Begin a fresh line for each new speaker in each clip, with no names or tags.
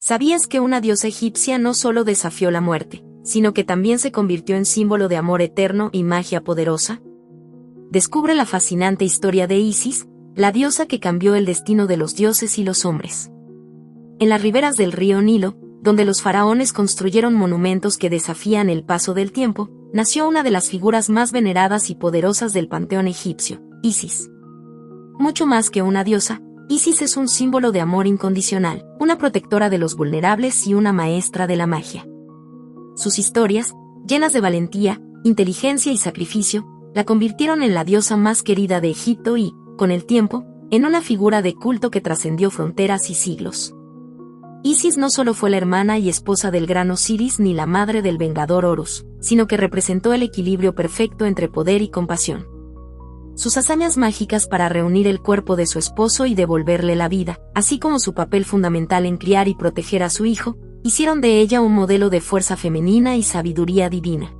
¿Sabías que una diosa egipcia no solo desafió la muerte, sino que también se convirtió en símbolo de amor eterno y magia poderosa? Descubre la fascinante historia de Isis, la diosa que cambió el destino de los dioses y los hombres. En las riberas del río Nilo, donde los faraones construyeron monumentos que desafían el paso del tiempo, nació una de las figuras más veneradas y poderosas del panteón egipcio, Isis. Mucho más que una diosa, Isis es un símbolo de amor incondicional, una protectora de los vulnerables y una maestra de la magia. Sus historias, llenas de valentía, inteligencia y sacrificio, la convirtieron en la diosa más querida de Egipto y, con el tiempo, en una figura de culto que trascendió fronteras y siglos. Isis no solo fue la hermana y esposa del gran Osiris ni la madre del vengador Horus, sino que representó el equilibrio perfecto entre poder y compasión. Sus hazañas mágicas para reunir el cuerpo de su esposo y devolverle la vida, así como su papel fundamental en criar y proteger a su hijo, hicieron de ella un modelo de fuerza femenina y sabiduría divina.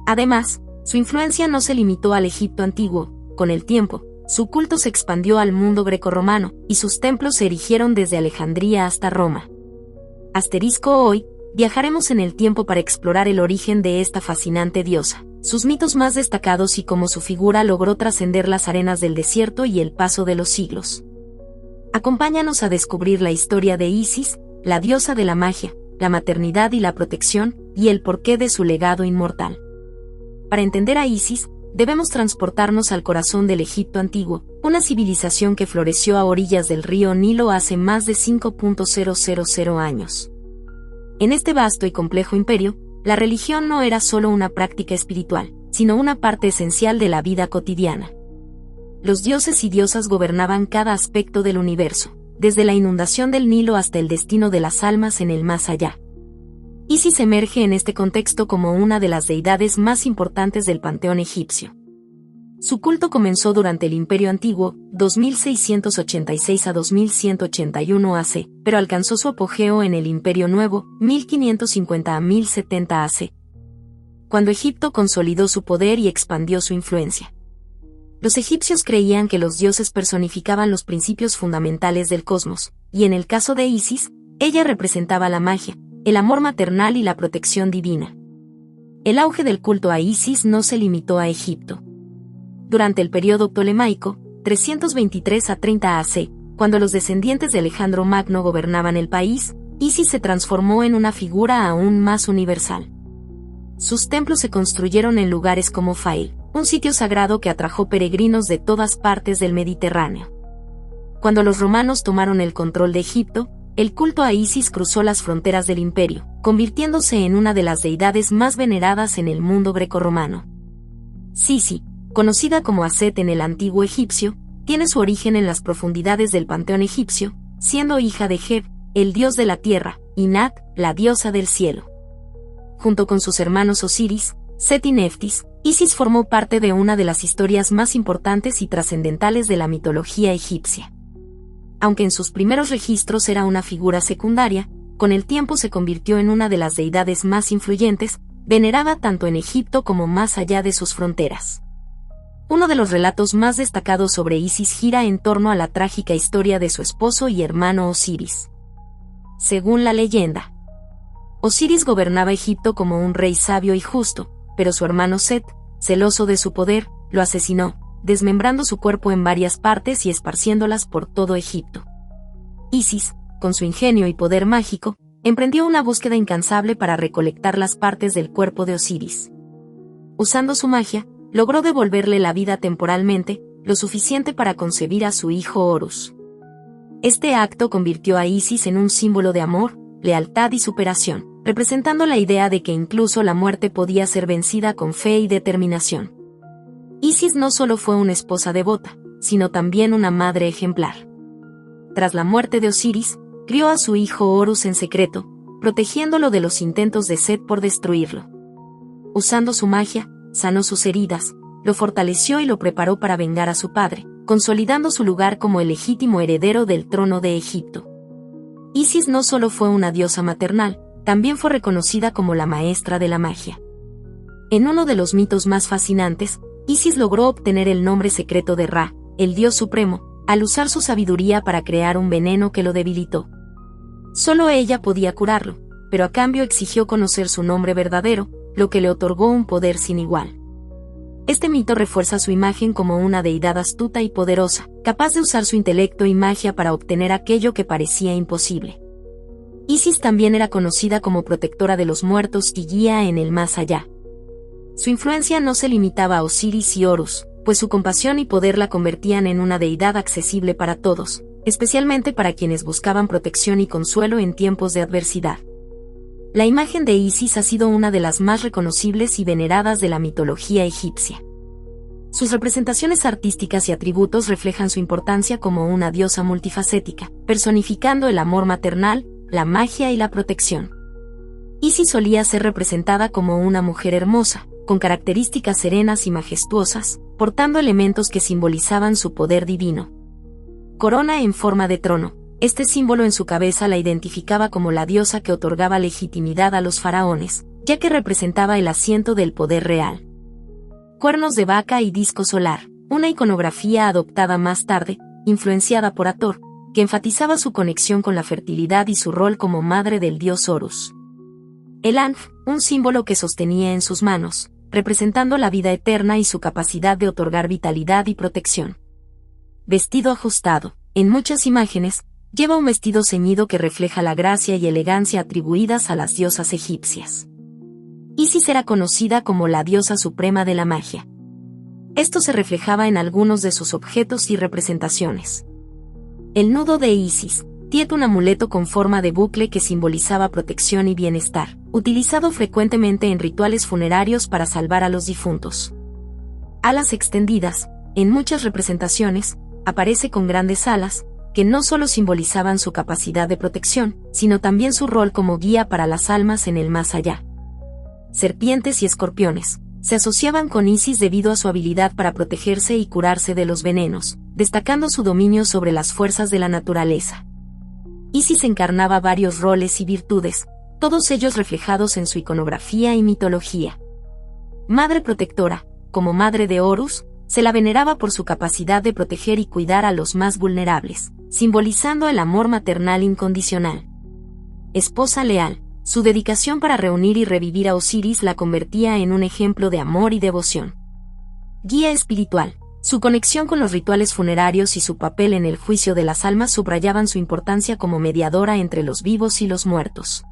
Además, su influencia no se limitó al Egipto antiguo. Con el tiempo, su culto se expandió al mundo grecorromano, y sus templos se erigieron desde Alejandría hasta Roma. Hoy, viajaremos en el tiempo para explorar el origen de esta fascinante diosa, sus mitos más destacados y cómo su figura logró trascender las arenas del desierto y el paso de los siglos. Acompáñanos a descubrir la historia de Isis, la diosa de la magia, la maternidad y la protección, y el porqué de su legado inmortal. Para entender a Isis, debemos transportarnos al corazón del Egipto antiguo, una civilización que floreció a orillas del río Nilo hace más de 5.000 años. En este vasto y complejo imperio, la religión no era solo una práctica espiritual, sino una parte esencial de la vida cotidiana. Los dioses y diosas gobernaban cada aspecto del universo, desde la inundación del Nilo hasta el destino de las almas en el más allá. Isis emerge en este contexto como una de las deidades más importantes del panteón egipcio. Su culto comenzó durante el Imperio Antiguo, 2686 a 2181 AC, pero alcanzó su apogeo en el Imperio Nuevo, 1550 a 1070 AC, cuando Egipto consolidó su poder y expandió su influencia. Los egipcios creían que los dioses personificaban los principios fundamentales del cosmos, y en el caso de Isis, ella representaba la magia, el amor maternal y la protección divina. El auge del culto a Isis no se limitó a Egipto. Durante el período ptolemaico, 323 a 30 AC, cuando los descendientes de Alejandro Magno gobernaban el país, Isis se transformó en una figura aún más universal. Sus templos se construyeron en lugares como Fail, un sitio sagrado que atrajo peregrinos de todas partes del Mediterráneo. Cuando los romanos tomaron el control de Egipto, el culto a Isis cruzó las fronteras del imperio, convirtiéndose en una de las deidades más veneradas en el mundo grecorromano. Sisi, conocida como Aset en el antiguo egipcio, tiene su origen en las profundidades del panteón egipcio, siendo hija de Geb, el dios de la tierra, y Nat, la diosa del cielo. Junto con sus hermanos Osiris, Set y Neftis, Isis formó parte de una de las historias más importantes y trascendentales de la mitología egipcia. Aunque en sus primeros registros era una figura secundaria, con el tiempo se convirtió en una de las deidades más influyentes, venerada tanto en Egipto como más allá de sus fronteras. Uno de los relatos más destacados sobre Isis gira en torno a la trágica historia de su esposo y hermano Osiris. Según la leyenda, Osiris gobernaba Egipto como un rey sabio y justo, pero su hermano Set, celoso de su poder, lo asesinó, desmembrando su cuerpo en varias partes y esparciéndolas por todo Egipto. Isis, con su ingenio y poder mágico, emprendió una búsqueda incansable para recolectar las partes del cuerpo de Osiris. Usando su magia, logró devolverle la vida temporalmente, lo suficiente para concebir a su hijo Horus. Este acto convirtió a Isis en un símbolo de amor, lealtad y superación, representando la idea de que incluso la muerte podía ser vencida con fe y determinación. Isis no solo fue una esposa devota, sino también una madre ejemplar. Tras la muerte de Osiris, crió a su hijo Horus en secreto, protegiéndolo de los intentos de Set por destruirlo. Usando su magia, sanó sus heridas, lo fortaleció y lo preparó para vengar a su padre, consolidando su lugar como el legítimo heredero del trono de Egipto. Isis no solo fue una diosa maternal, también fue reconocida como la maestra de la magia. En uno de los mitos más fascinantes, Isis logró obtener el nombre secreto de Ra, el dios supremo, al usar su sabiduría para crear un veneno que lo debilitó. Solo ella podía curarlo, pero a cambio exigió conocer su nombre verdadero, lo que le otorgó un poder sin igual. Este mito refuerza su imagen como una deidad astuta y poderosa, capaz de usar su intelecto y magia para obtener aquello que parecía imposible. Isis también era conocida como protectora de los muertos y guía en el más allá. Su influencia no se limitaba a Osiris y Horus, pues su compasión y poder la convertían en una deidad accesible para todos, especialmente para quienes buscaban protección y consuelo en tiempos de adversidad. La imagen de Isis ha sido una de las más reconocibles y veneradas de la mitología egipcia. Sus representaciones artísticas y atributos reflejan su importancia como una diosa multifacética, personificando el amor maternal, la magia y la protección. Isis solía ser representada como una mujer hermosa, con características serenas y majestuosas, portando elementos que simbolizaban su poder divino. Corona en forma de trono. Este símbolo en su cabeza la identificaba como la diosa que otorgaba legitimidad a los faraones, ya que representaba el asiento del poder real. Cuernos de vaca y disco solar, una iconografía adoptada más tarde, influenciada por Hathor, que enfatizaba su conexión con la fertilidad y su rol como madre del dios Horus. El Anf, un símbolo que sostenía en sus manos, representando la vida eterna y su capacidad de otorgar vitalidad y protección. Vestido ajustado. En muchas imágenes, lleva un vestido ceñido que refleja la gracia y elegancia atribuidas a las diosas egipcias. Isis era conocida como la diosa suprema de la magia. Esto se reflejaba en algunos de sus objetos y representaciones. El nudo de Isis, Tiet, un amuleto con forma de bucle que simbolizaba protección y bienestar, utilizado frecuentemente en rituales funerarios para salvar a los difuntos. Alas extendidas, en muchas representaciones, aparece con grandes alas, que no solo simbolizaban su capacidad de protección, sino también su rol como guía para las almas en el más allá. Serpientes y escorpiones se asociaban con Isis debido a su habilidad para protegerse y curarse de los venenos, destacando su dominio sobre las fuerzas de la naturaleza. Isis encarnaba varios roles y virtudes, todos ellos reflejados en su iconografía y mitología. Madre protectora, como madre de Horus, se la veneraba por su capacidad de proteger y cuidar a los más vulnerables, simbolizando el amor maternal incondicional. Esposa leal, su dedicación para reunir y revivir a Osiris la convertía en un ejemplo de amor y devoción. Guía espiritual, su conexión con los rituales funerarios y su papel en el juicio de las almas subrayaban su importancia como mediadora entre los vivos y los muertos.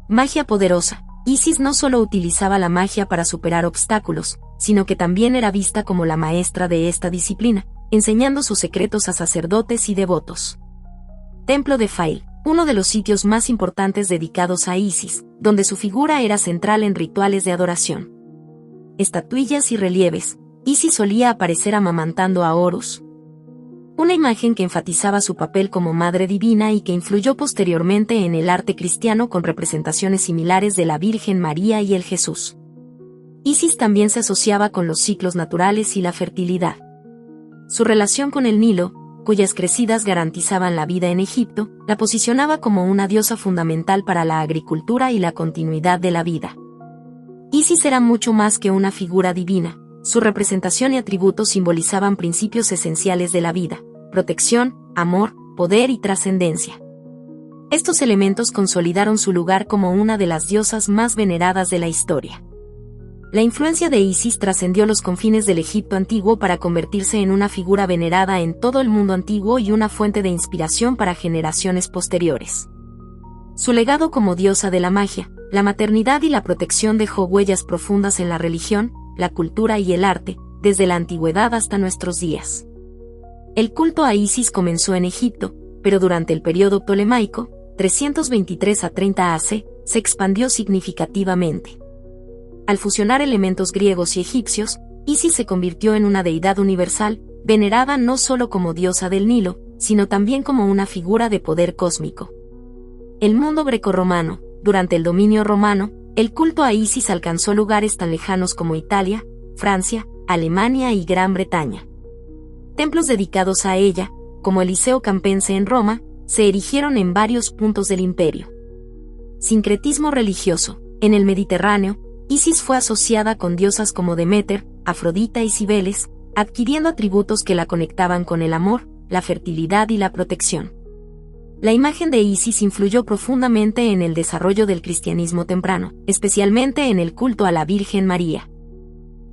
Magia poderosa, Isis no solo utilizaba la magia para superar obstáculos, sino que también era vista como la maestra de esta disciplina, enseñando sus secretos a sacerdotes y devotos. Templo de Fail, uno de los sitios más importantes dedicados a Isis, donde su figura era central en rituales de adoración. Estatuillas y relieves, Isis solía aparecer amamantando a Horus. Una imagen que enfatizaba su papel como madre divina y que influyó posteriormente en el arte cristiano con representaciones similares de la Virgen María y el Jesús. Isis también se asociaba con los ciclos naturales y la fertilidad. Su relación con el Nilo, cuyas crecidas garantizaban la vida en Egipto, la posicionaba como una diosa fundamental para la agricultura y la continuidad de la vida. Isis era mucho más que una figura divina. Su representación y atributos simbolizaban principios esenciales de la vida: protección, amor, poder y trascendencia. Estos elementos consolidaron su lugar como una de las diosas más veneradas de la historia. La influencia de Isis trascendió los confines del Egipto antiguo para convertirse en una figura venerada en todo el mundo antiguo y una fuente de inspiración para generaciones posteriores. Su legado como diosa de la magia, la maternidad y la protección dejó huellas profundas en la religión, la cultura y el arte, desde la antigüedad hasta nuestros días. El culto a Isis comenzó en Egipto, pero durante el período ptolemaico, 323 a 30 AC, se expandió significativamente. Al fusionar elementos griegos y egipcios, Isis se convirtió en una deidad universal, venerada no solo como diosa del Nilo, sino también como una figura de poder cósmico. El mundo grecorromano. Durante el dominio romano, el culto a Isis alcanzó lugares tan lejanos como Italia, Francia, Alemania y Gran Bretaña. Templos dedicados a ella, como el Liceo Campense en Roma, se erigieron en varios puntos del imperio. Sincretismo religioso. En el Mediterráneo, Isis fue asociada con diosas como Deméter, Afrodita y Cibeles, adquiriendo atributos que la conectaban con el amor, la fertilidad y la protección. La imagen de Isis influyó profundamente en el desarrollo del cristianismo temprano, especialmente en el culto a la Virgen María.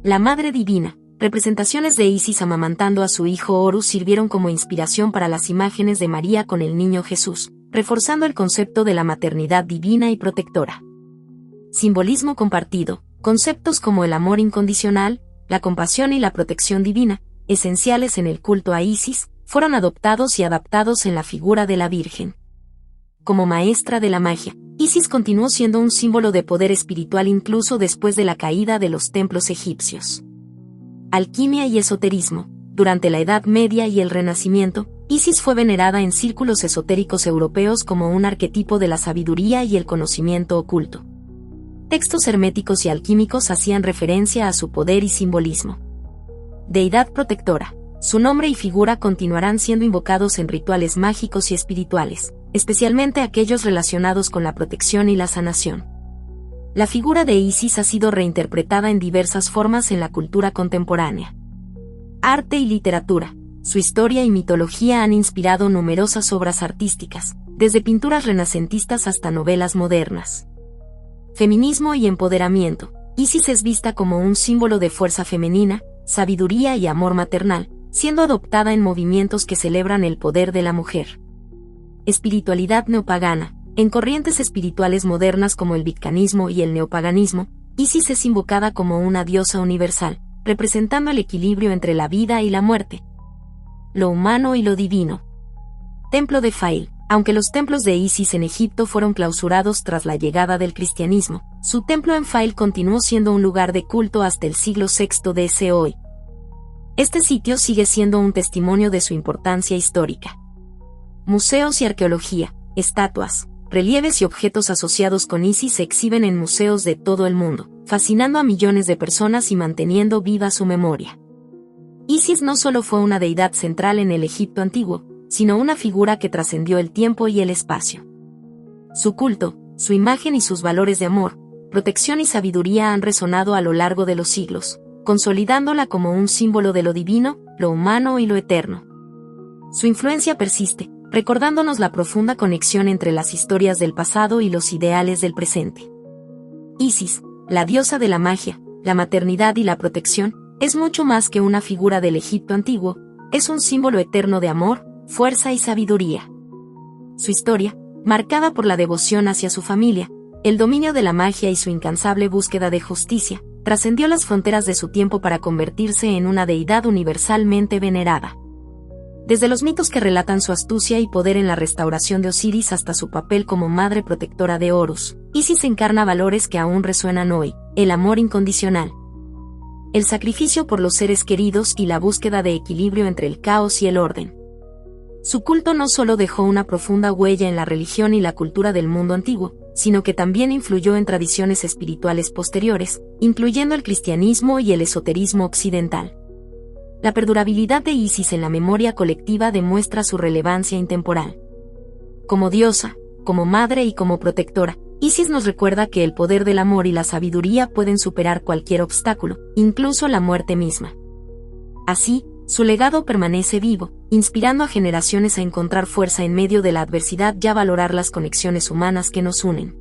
La Madre Divina, representaciones de Isis amamantando a su hijo Horus sirvieron como inspiración para las imágenes de María con el niño Jesús, reforzando el concepto de la maternidad divina y protectora. Simbolismo compartido, conceptos como el amor incondicional, la compasión y la protección divina, esenciales en el culto a Isis, fueron adoptados y adaptados en la figura de la Virgen. Como maestra de la magia, Isis continuó siendo un símbolo de poder espiritual incluso después de la caída de los templos egipcios. Alquimia y esoterismo. Durante la Edad Media y el Renacimiento, Isis fue venerada en círculos esotéricos europeos como un arquetipo de la sabiduría y el conocimiento oculto. Textos herméticos y alquímicos hacían referencia a su poder y simbolismo. Deidad protectora. Su nombre y figura continuarán siendo invocados en rituales mágicos y espirituales, especialmente aquellos relacionados con la protección y la sanación. La figura de Isis ha sido reinterpretada en diversas formas en la cultura contemporánea. Arte y literatura. Su historia y mitología han inspirado numerosas obras artísticas, desde pinturas renacentistas hasta novelas modernas. Feminismo y empoderamiento. Isis es vista como un símbolo de fuerza femenina, sabiduría y amor maternal, siendo adoptada en movimientos que celebran el poder de la mujer. Espiritualidad neopagana. En corrientes espirituales modernas como el wiccanismo y el neopaganismo, Isis es invocada como una diosa universal, representando el equilibrio entre la vida y la muerte, lo humano y lo divino. Templo de Fail. Aunque los templos de Isis en Egipto fueron clausurados tras la llegada del cristianismo, su templo en Fail continuó siendo un lugar de culto hasta el siglo VI d.C. hoy. Este sitio sigue siendo un testimonio de su importancia histórica. Museos y arqueología, estatuas, relieves y objetos asociados con Isis se exhiben en museos de todo el mundo, fascinando a millones de personas y manteniendo viva su memoria. Isis no solo fue una deidad central en el Egipto antiguo, sino una figura que trascendió el tiempo y el espacio. Su culto, su imagen y sus valores de amor, protección y sabiduría han resonado a lo largo de los siglos, consolidándola como un símbolo de lo divino, lo humano y lo eterno. Su influencia persiste, recordándonos la profunda conexión entre las historias del pasado y los ideales del presente. Isis, la diosa de la magia, la maternidad y la protección, es mucho más que una figura del Egipto antiguo, es un símbolo eterno de amor, fuerza y sabiduría. Su historia, marcada por la devoción hacia su familia, el dominio de la magia y su incansable búsqueda de justicia, trascendió las fronteras de su tiempo para convertirse en una deidad universalmente venerada. Desde los mitos que relatan su astucia y poder en la restauración de Osiris hasta su papel como madre protectora de Horus, Isis encarna valores que aún resuenan hoy: el amor incondicional, el sacrificio por los seres queridos y la búsqueda de equilibrio entre el caos y el orden. Su culto no solo dejó una profunda huella en la religión y la cultura del mundo antiguo, sino que también influyó en tradiciones espirituales posteriores, incluyendo el cristianismo y el esoterismo occidental. La perdurabilidad de Isis en la memoria colectiva demuestra su relevancia intemporal. Como diosa, como madre y como protectora, Isis nos recuerda que el poder del amor y la sabiduría pueden superar cualquier obstáculo, incluso la muerte misma. Así, su legado permanece vivo, inspirando a generaciones a encontrar fuerza en medio de la adversidad y a valorar las conexiones humanas que nos unen.